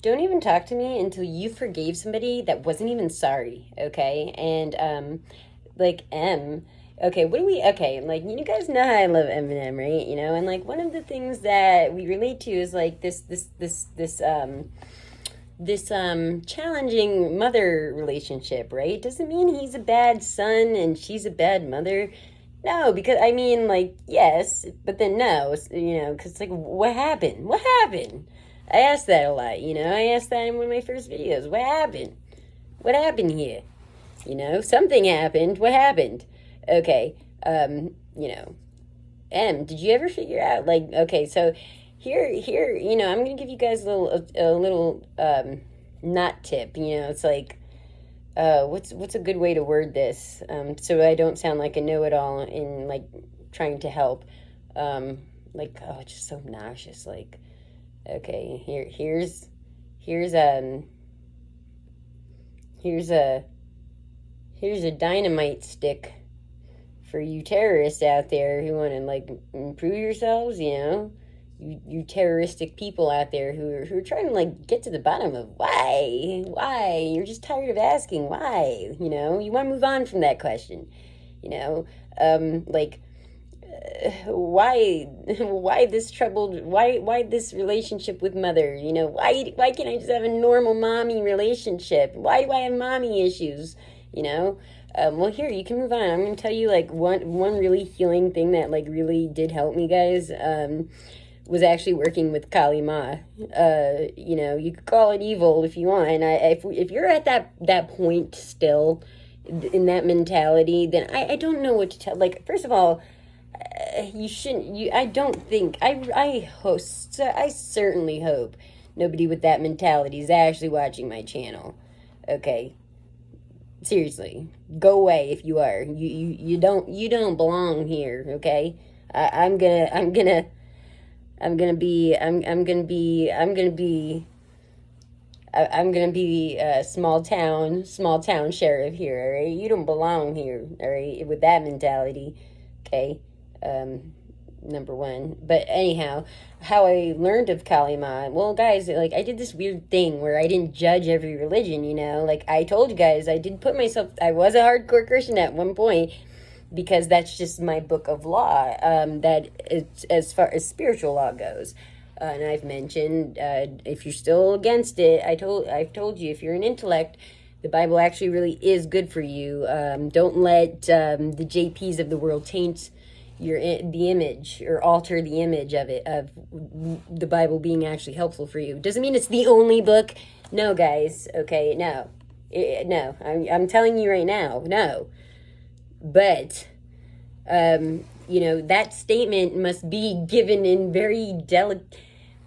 don't even talk to me until you forgave somebody that wasn't even sorry, okay? And like M, okay, what do we? Okay, like you guys know how I love Eminem, right? You know, and like one of the things that we relate to is like this challenging mother relationship, right? Doesn't mean he's a bad son and she's a bad mother. No, because I mean, like, yes, but then no, because like, what happened? What happened? I asked that a lot, I asked that in one of my first videos. What happened? What happened here? Something happened. What happened? Okay, M, did you ever figure out, like, okay, so here, I'm gonna give you guys a little not tip. It's like, what's a good way to word this, so I don't sound like a know-it-all in like trying to help. Um, like, oh, it's just so obnoxious. Like, okay, here's here's a here's a dynamite stick for you terrorists out there who want to like improve yourselves. You terroristic people out there who are trying to like get to the bottom of why you're just tired of asking why. You want to move on from that question. you know like, why this troubled, why this relationship with mother. Why can't I just have a normal mommy relationship? Why do I have mommy issues? Well, here, you can move on. I'm gonna tell you like one really healing thing that like really did help me, guys. Was actually working with Kali Ma. You could call it evil if you want. And if you're at that point still in that mentality, then I don't know what to tell. Like, first of all, you shouldn't. I don't think. I certainly hope nobody with that mentality is actually watching my channel. Okay, seriously, go away if you are. You don't belong here. Okay, I'm gonna be a small town sheriff here. All right, you don't belong here. All right, with that mentality. Okay, um, number one. But anyhow, how I learned of Kalima. Well, guys, like I did this weird thing where I didn't judge every religion. Like I told you guys, I did put myself. I was a hardcore Christian at one point because that's just my book of law. That it's as far as spiritual law goes. And I've mentioned, if you're still against it, I've told you, if you're an intellect, the Bible actually really is good for you. Don't let the JPs of the world taint the image or alter the image of the Bible being actually helpful for you. Doesn't mean it's the only book. No, guys. Okay, no, no. I'm telling you right now, no. But that statement must be given in very delicate.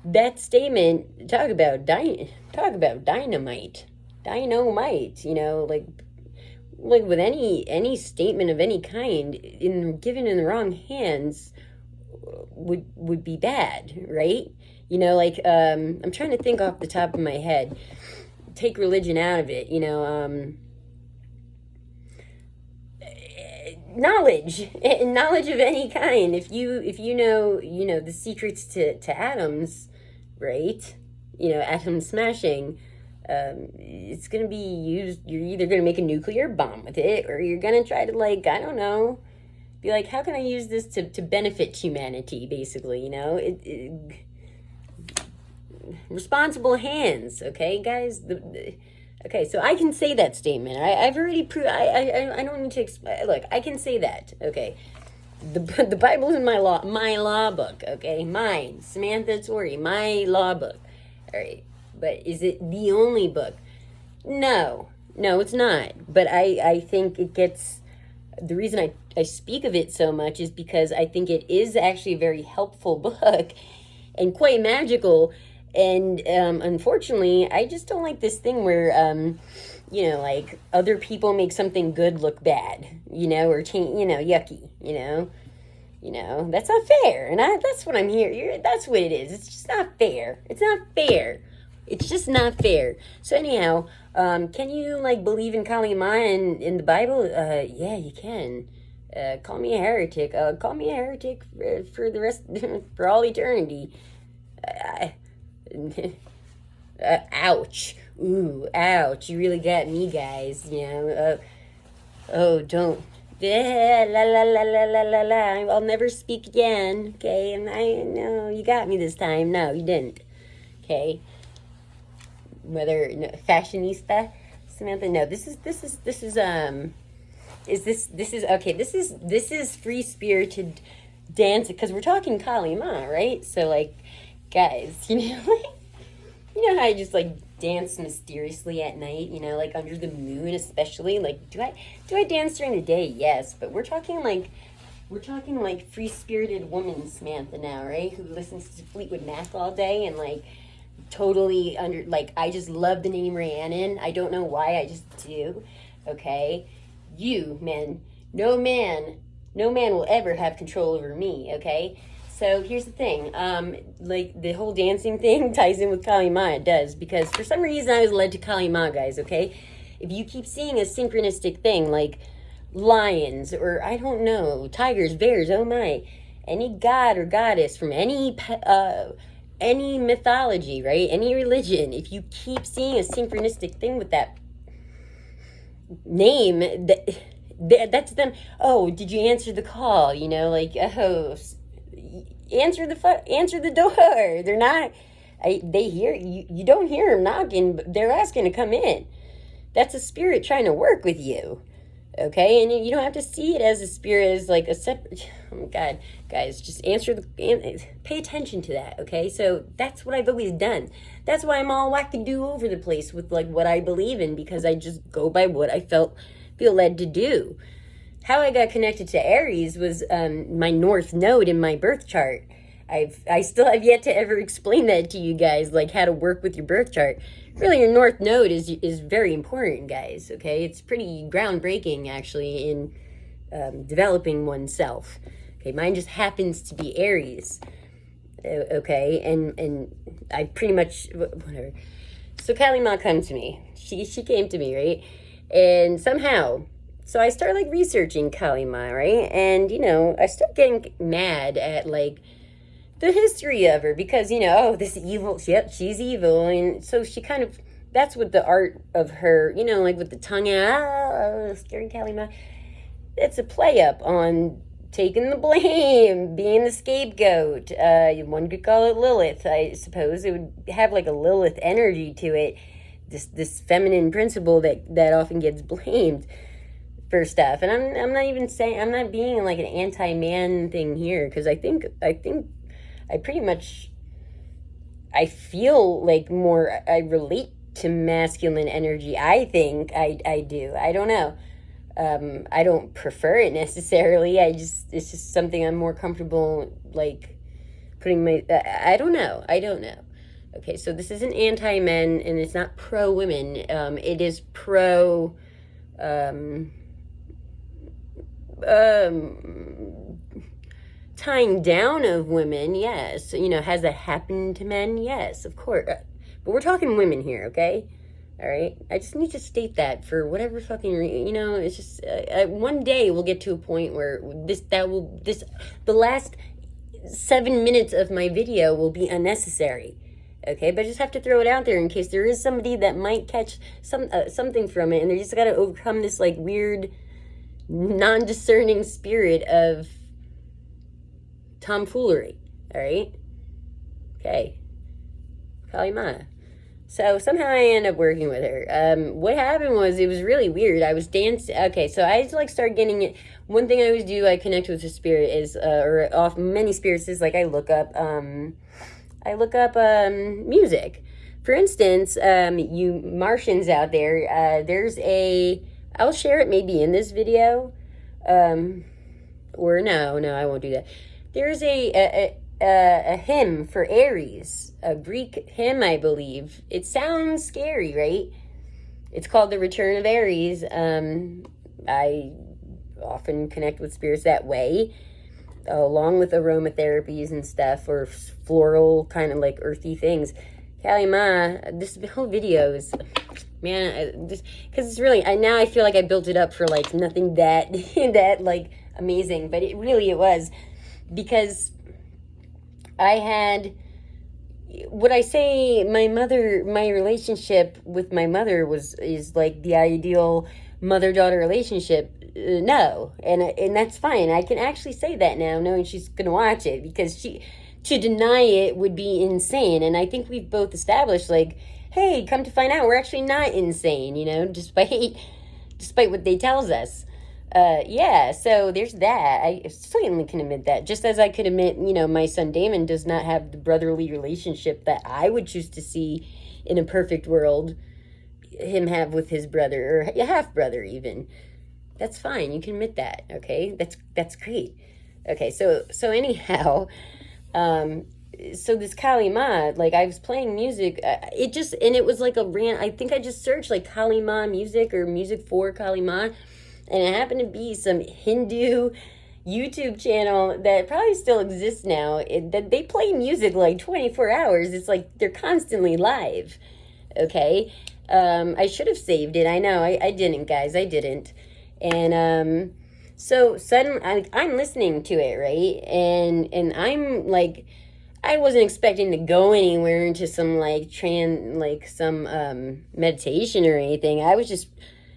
That statement, talk about dynamite. Like with any statement of any kind, in given in the wrong hands, would be bad, right? Like, I'm trying to think off the top of my head. Take religion out of it. Knowledge of any kind. If you know the secrets to atoms, right? Atom smashing. It's gonna be used. You're either gonna make a nuclear bomb with it, or you're gonna try to, like, I don't know, be like, how can I use this to benefit humanity? Basically, responsible hands. Okay, guys. Okay, so I can say that statement. I've already proved. I don't need to explain. Look, I can say that. Okay, the Bible's in my law book. Okay, mine, Samantha Tori, my law book. All right, but is it the only book? No, no, it's not. But I think it gets. The reason I speak of it so much is because I think it is actually a very helpful book and quite magical. And unfortunately, I just don't like this thing where, like, other people make something good look bad, or yucky, that's not fair. And that's what I'm here. That's what it is. It's just not fair. It's not fair. It's just not fair. So anyhow, can you like believe in Kali Ma in the Bible? Yeah, you can. Call me a heretic. Call me a heretic for the rest for all eternity. Ouch. Ooh, ouch. You really got me, guys. Oh, don't. Yeah, la la la la la la la. I'll never speak again. Okay, and I know you got me this time. No, you didn't. Okay. Whether no, fashionista, Samantha. No, this is okay. This is free spirited dance because we're talking Kali Ma, right? So like, guys, you know how I just like dance mysteriously at night, like under the moon especially. Like do I dance during the day? Yes, but we're talking like free spirited woman Samantha now, right? Who listens to Fleetwood Mac all day and like totally under like I just love the name Rhiannon. I don't know why, I just do. Okay? You, man, no man will ever have control over me, okay? So here's the thing, like the whole dancing thing ties in with Kali Ma. It does, because for some reason I was led to Kali Ma, guys, okay? If you keep seeing a synchronistic thing like lions or I don't know, tigers, bears, oh my, any god or goddess from any mythology, right? Any religion, if you keep seeing a synchronistic thing with that name, that's them. Oh, did you answer the call? Like, oh, answer the door. They're not. They hear you. You don't hear them knocking, but they're asking to come in. That's a spirit trying to work with you. Okay, and you don't have to see it as a spirit, as like a separate. Oh my God, guys, just pay attention to that. Okay, so that's what I've always done. That's why I'm all wackadoo over the place with like what I believe in, because I just go by what I feel led to do. How I got connected to Aries was my North Node in my birth chart. I still have yet to ever explain that to you guys, like how to work with your birth chart. Really, your North Node is very important, guys, okay? It's pretty groundbreaking, actually, in developing oneself. Okay, mine just happens to be Aries, okay? And I pretty much, whatever. So Kali Ma come to me. She came to me, right? And somehow, so I started, like, researching Kali Ma, right? And, I started getting mad at, like, the history of her, because oh, this evil, yep, she's evil. And so she kind of, that's what the art of her, like with the tongue out, scary Kali Ma, it's a play up on taking the blame, being the scapegoat. One could call it Lilith, I suppose. It would have like a Lilith energy to it, this feminine principle that often gets blamed for stuff. And I'm not even saying, I'm not being like an anti-man thing here, because I think I pretty much, I feel like I relate to masculine energy. I think I do. I don't know. I don't prefer it necessarily. It's just something I'm more comfortable, like, putting I don't know. Okay, so this isn't anti-men, and it's not pro-women. It is pro, tying down of women, yes. Has that happened to men? Yes, of course. But we're talking women here, okay? All right? I just need to state that for whatever fucking reason. It's just, one day we'll get to a point where the last 7 minutes of my video will be unnecessary. Okay? But I just have to throw it out there in case there is somebody that might catch something from it, and they just got to overcome this, like, weird, non-discerning spirit of tomfoolery. All right? Okay. Kali Ma. So somehow I end up working with her. What happened was, it was really weird. I was dancing. Okay, so I like started getting it. One thing I always do, I connect with the spirit is, or off many spirits, is like I look up music. For instance, you Martians out there, there's I'll share it maybe in this video, or no, I won't do that. There's a hymn for Aries, a Greek hymn, I believe. It sounds scary, right? It's called The Return of Aries. I often connect with spirits that way, along with aromatherapies and stuff, or floral, kind of like earthy things. Kali Ma, this whole video is, man, because it's really, now I feel like I built it up for like nothing that like amazing, but it was because I had would I say my relationship with my mother is like the ideal mother-daughter relationship? No, and that's fine. I can actually say that now, knowing she's gonna watch it, because to deny it would be insane. And I think we've both established, like, hey, come to find out, we're actually not insane, despite what they tells us. Yeah, so there's that. I certainly can admit that. Just as I could admit, my son Damon does not have the brotherly relationship that I would choose to see in a perfect world him have with his brother, or a half brother even. That's fine. You can admit that. Okay, that's great. Okay, so anyhow, um, so this Kali Ma, like, I was playing music. It was like a rant. I think I just searched like Kali Ma music or music for Kali Ma, and it happened to be some Hindu YouTube channel that probably still exists now. That they play music like 24 hours. It's like they're constantly live. Okay, I should have saved it. I know I didn't, guys. I didn't, and so suddenly I'm listening to it, right, and I'm like, I wasn't expecting to go anywhere into some like some meditation or anything. I was just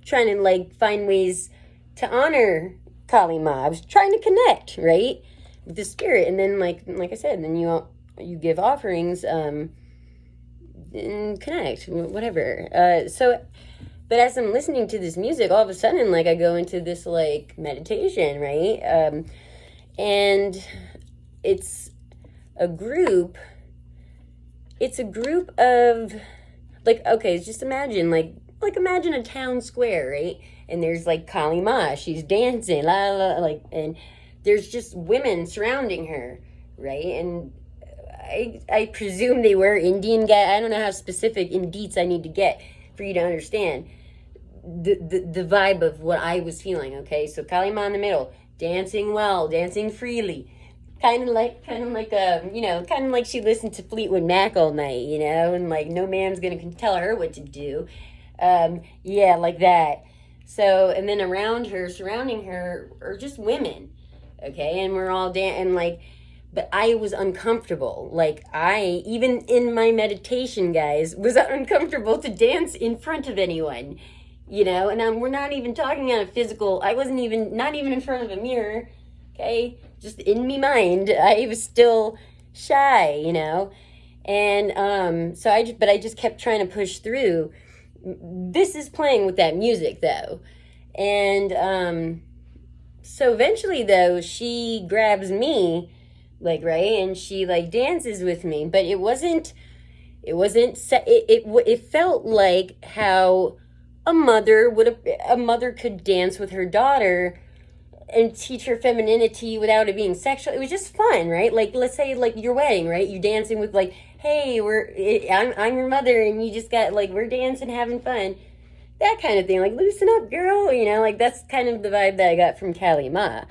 trying to like find ways to honor Kali Ma. I was trying to connect, right, with the spirit. And then like I said, then you give offerings, and connect, whatever. But as I'm listening to this music, all of a sudden, like, I go into this like meditation, right? And it's a group. It's a group of, like, okay, just imagine imagine a town square, right? And there's like Kali Ma, she's dancing, la la, like, and there's just women surrounding her, right? And I presume they were Indian guy. I don't know how specific in deets I need to get for you to understand the vibe of what I was feeling. Okay, so Kali Ma in the middle, dancing well, dancing freely, kind of like kind of like she listened to Fleetwood Mac all night, and like no man's gonna tell her what to do. Yeah, like that. So, and then around her, surrounding her, are just women, okay, and we're all and like, but I was uncomfortable. Like, I, even in my meditation, guys, was uncomfortable to dance in front of anyone, and we're not even talking on a physical. I wasn't even, not even in front of a mirror, okay, just in me mind, I was still shy, and but I just kept trying to push through. This is playing with that music, though, and so eventually, though, she grabs me, like, right, and she like dances with me, but it felt like how a mother could dance with her daughter and teach her femininity without it being sexual. It was just fun, right? Like, let's say like your wedding, right? You're dancing with, like, hey, I'm your mother, and you just got, like, we're dancing, having fun, that kind of thing. Like, loosen up, girl. Like, that's kind of the vibe that I got from Kali Ma.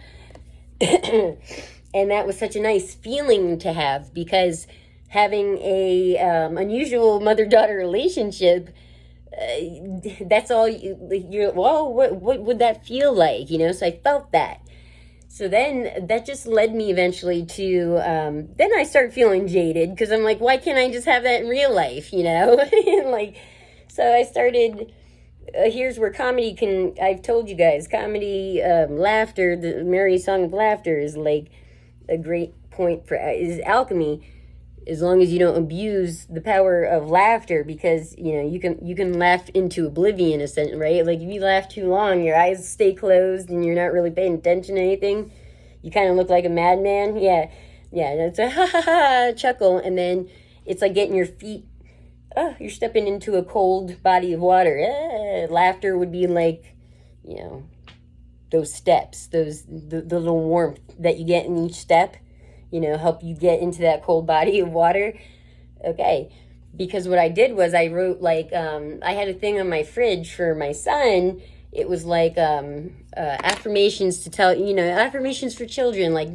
And that was such a nice feeling to have, because having a unusual mother-daughter relationship, that's all you're, well, what would that feel like, so I felt that. So then that just led me eventually to, then I start feeling jaded, because I'm like, why can't I just have that in real life, And like, so I started, here's where comedy I've told you guys, comedy, laughter, the Merry Song of Laughter is like a great point for, is alchemy, as long as you don't abuse the power of laughter, because you can laugh into oblivion, essentially, right? Like, if you laugh too long, your eyes stay closed and you're not really paying attention to anything, you kind of look like a madman. Yeah, it's a ha ha ha chuckle, and then it's like getting your feet, you're stepping into a cold body of water. Laughter would be like, those steps, the little warmth that you get in each step, help you get into that cold body of water. Okay, because what I did was I wrote, like, I had a thing on my fridge for my son. It was like affirmations to tell, affirmations for children, like,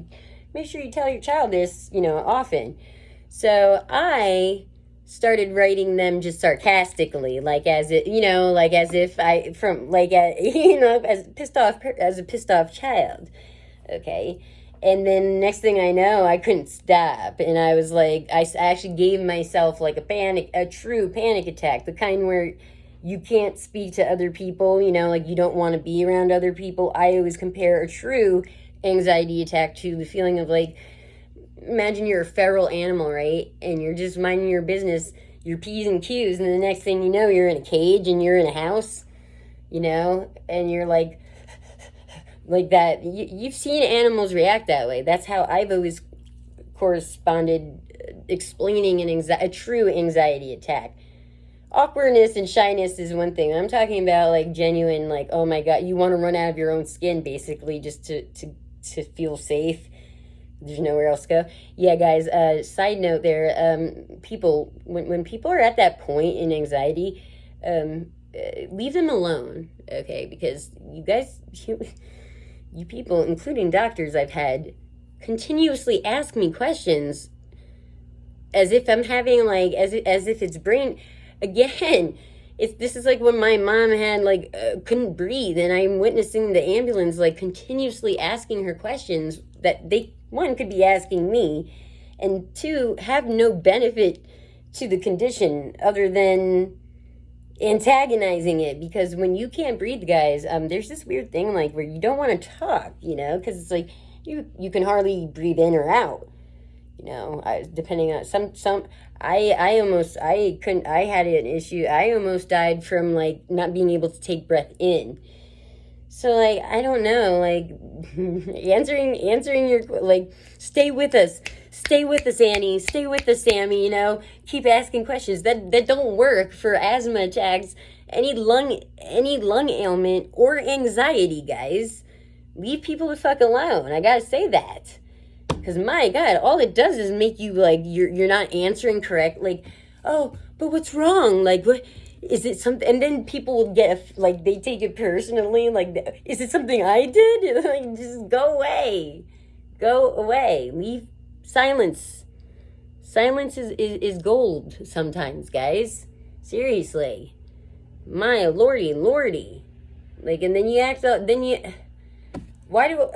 make sure you tell your child this, often. So I started writing them just sarcastically, like, as it, like, as if I, from, like, as a pissed off child. Okay, And then next thing I know, I couldn't stop. And I was like, I actually gave myself like a true panic attack, the kind where you can't speak to other people, like you don't want to be around other people. I always compare a true anxiety attack to the feeling of like, imagine you're a feral animal, right? And you're just minding your business, your P's and Q's, and the next thing you know, you're in a cage and you're in a house, and you're like that. You've seen animals react that way. That's how I've always corresponded, explaining a true anxiety attack. Awkwardness and shyness is one thing. I'm talking about like genuine, like, oh my God, you want to run out of your own skin basically just to feel safe. There's nowhere else to go. Yeah, guys, side note there, people, when people are at that point in anxiety, leave them alone, okay? Because you guys, you people, including doctors I've had, continuously ask me questions as if I'm having like, as if it's brain, again, this is like when my mom had like, couldn't breathe, and I'm witnessing the ambulance like continuously asking her questions that they, one, could be asking me, and two, have no benefit to the condition other than antagonizing it. Because when you can't breathe, guys, there's this weird thing like where you don't want to talk, because it's like you can hardly breathe in or out, depending on I had an issue. I almost died from like not being able to take breath in. So like, I don't know, like answering your, like, stay with us, Annie, stay with us, Sammy, keep asking questions that don't work for asthma attacks, any lung ailment or anxiety, guys. Leave people the fuck alone. I gotta say that. Because my God, all it does is make you like, you're not answering correct. Like, oh, but what's wrong? Like, what? Is it something? And then people will get, like, they take it personally. Like, is it something I did? Like, just go away. Go away. Leave. Silence. Silence is gold sometimes, guys. Seriously. My lordy. Like, and then you act out, why do,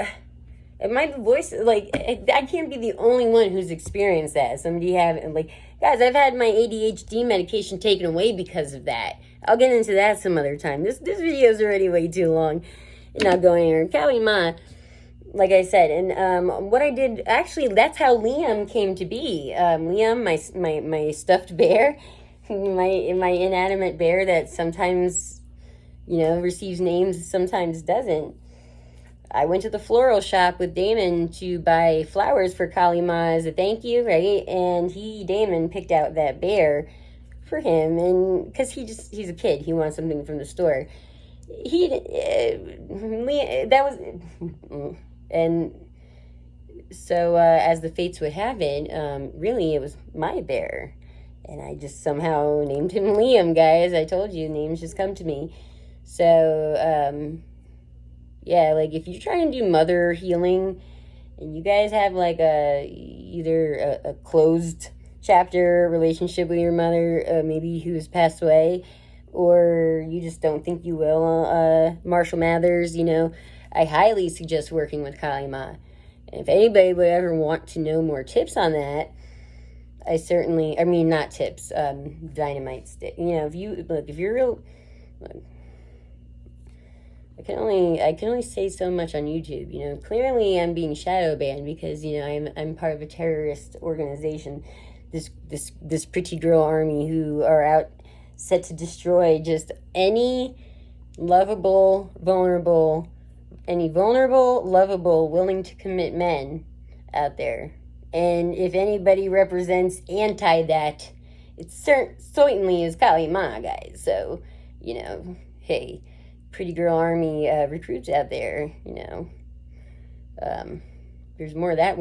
and my voice, like, I can't be the only one who's experienced that. Somebody like, guys, I've had my ADHD medication taken away because of that. I'll get into that some other time. This video is already way too long. It's not going anywhere. Kali Ma, like I said, and what I did, actually, that's how Liam came to be. Liam, my stuffed bear, my inanimate bear that sometimes, receives names, sometimes doesn't. I went to the floral shop with Damon to buy flowers for Kali Ma as a thank you, right? And Damon, picked out that bear for him, and because he's a kid, he wants something from the store. And so as the fates would have it, really it was my bear, and I just somehow named him Liam, guys. I told you, names just come to me. So yeah, like if you're trying to do mother healing and you guys have like either a closed chapter relationship with your mother, maybe who's passed away, or you just don't think you will, Marshall Mathers, I highly suggest working with Kali Ma. And if anybody would ever want to know more tips on that, not tips, dynamite stick. If you're real, I can only say so much on YouTube. Clearly I'm being shadow banned because I'm part of a terrorist organization, this pretty girl army who are out set to destroy just any lovable, lovable, willing to commit men out there. And if anybody represents anti that, it certainly is Kali Ma, guys. So, hey, pretty girl army recruits out there, there's more of that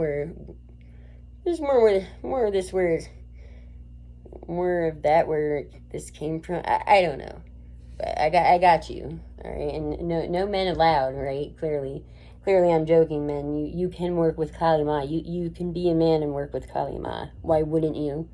there's more of this where this came from. I don't know, but I got you, all right. And no men allowed, right? Clearly I'm joking, men. You can work with Kali Ma. You can be a man and work with Kali Ma. Why wouldn't you?